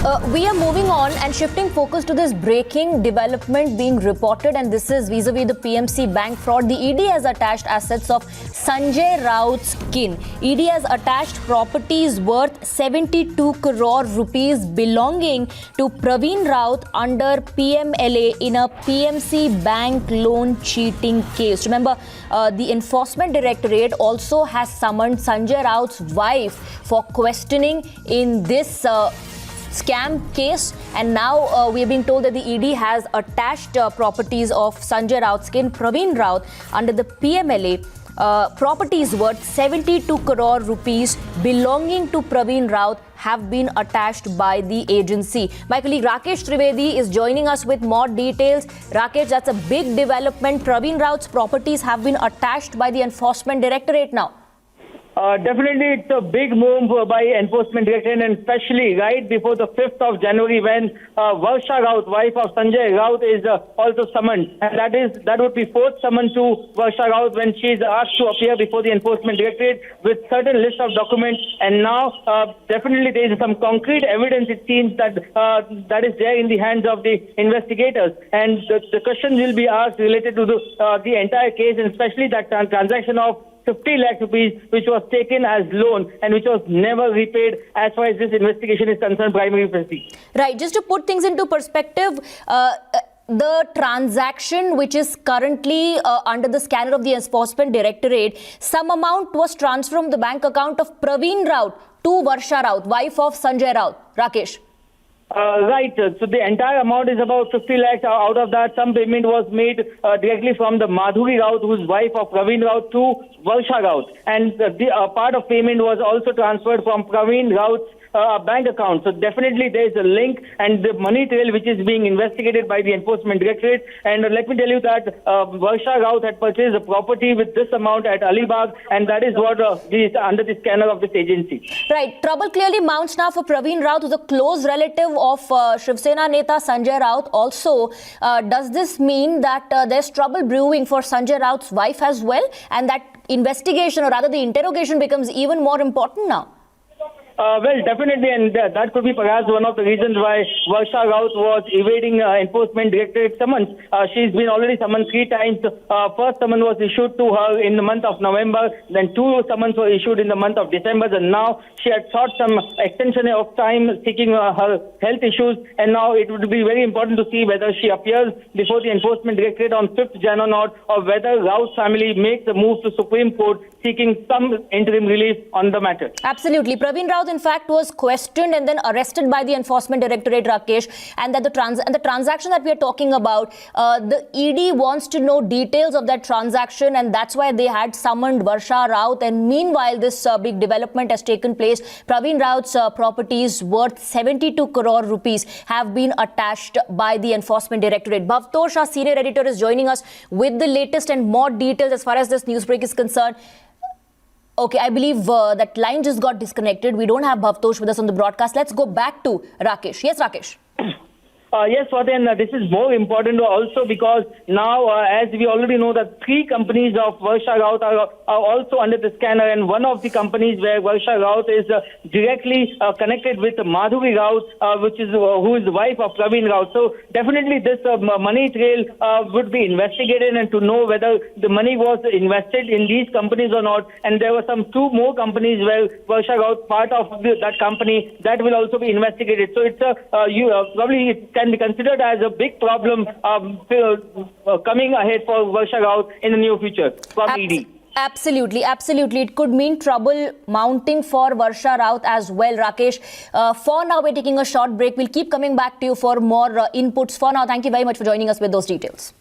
We are moving on and shifting focus to this breaking development being reported, and this is vis-a-vis the PMC bank fraud. The ED has attached assets of Sanjay Raut's kin. ED has attached properties worth 72 crore rupees belonging to Praveen Raut under PMLA in a PMC bank loan cheating case. Remember, the Enforcement Directorate also has summoned Sanjay Raut's wife for questioning in this scam case, and now we are being told that the ED has attached properties of Sanjay Raut's kin, Praveen Raut, under the PMLA. Properties worth 72 crore rupees belonging to Praveen Raut have been attached by the agency. My colleague Rakesh Trivedi is joining us with more details. Rakesh, that's a big development. Praveen Raut's properties have been attached by the Enforcement Directorate now. Definitely, it's a big move by Enforcement Directorate, and especially right before the 5th of January when Varsha Raut, wife of Sanjay Raut, is also summoned. And that would be fourth summon to Varsha Raut when she is asked to appear before the Enforcement Directorate with certain list of documents. And now, definitely, there is some concrete evidence, it seems, that that is there in the hands of the investigators. And the questions will be asked related to the entire case, and especially that transaction of 50 lakh rupees, which was taken as loan and which was never repaid as far as this investigation is concerned, primary Presi. Right. Just to put things into perspective, the transaction which is currently under the scanner of the Enforcement Directorate, some amount was transferred from the bank account of Praveen Raut to Varsha Raut, wife of Sanjay Raut. Rakesh. Right. So the entire amount is about 50 lakhs. Out of that, some payment was made directly from the Madhuri Raut, who's wife of Praveen Raut, to Varsha Raut. And the part of payment was also transferred from Praveen Raut's bank account. So definitely there is a link and the money trail which is being investigated by the Enforcement Directorate. And let me tell you that Varsha Raut had purchased a property with this amount at Alibag, and that is what is under the scanner of this agency. Right. Trouble clearly mounts now for Praveen Raut, who's a close relative of Shiv Sena Neta Sanjay Raut. Also, does this mean that there's trouble brewing for Sanjay Raut's wife as well, and that investigation, or rather the interrogation, becomes even more important now? Well, definitely, and that could be perhaps one of the reasons why Varsha Raut was evading Enforcement Directorate summons. She's been already summoned 3 times. First summon was issued to her in the month of November, then 2 summons were issued in the month of December, and now she had sought some extension of time seeking her health issues, and now it would be very important to see whether she appears before the Enforcement Directorate on 5th Jan or not, or whether Raut's family makes a move to Supreme Court seeking some interim relief on the matter. Absolutely. Praveen Raut, in fact, was questioned and then arrested by the Enforcement Directorate, Rakesh, and that the transaction that we are talking about, the ED wants to know details of that transaction, and that's why they had summoned Varsha Raut. And meanwhile, this big development has taken place. Praveen Raut's properties worth 72 crore rupees have been attached by the Enforcement Directorate. Bhavtosh, our senior editor, is joining us with the latest and more details as far as this news break is concerned. Okay, I believe that line just got disconnected. We don't have Bhavtosh with us on the broadcast. Let's go back to Rakesh. Yes, Rakesh. Yes, Swati, and this is more important also because now, as we already know, that 3 companies of Varsha Raut are also under the scanner, and one of the companies where Varsha Raut is directly connected with Madhuri Raut, who is the wife of Praveen Raut. So definitely this money trail would be investigated, and to know whether the money was invested in these companies or not. And there were some 2 more companies where Varsha Raut, part of that company, that will also be investigated. So it's probably it can be considered as a big problem coming ahead for Varsha Raut in the near future from ED. Absolutely, absolutely. It could mean trouble mounting for Varsha Raut as well, Rakesh. For now, we're taking a short break. We'll keep coming back to you for more inputs. For now, thank you very much for joining us with those details.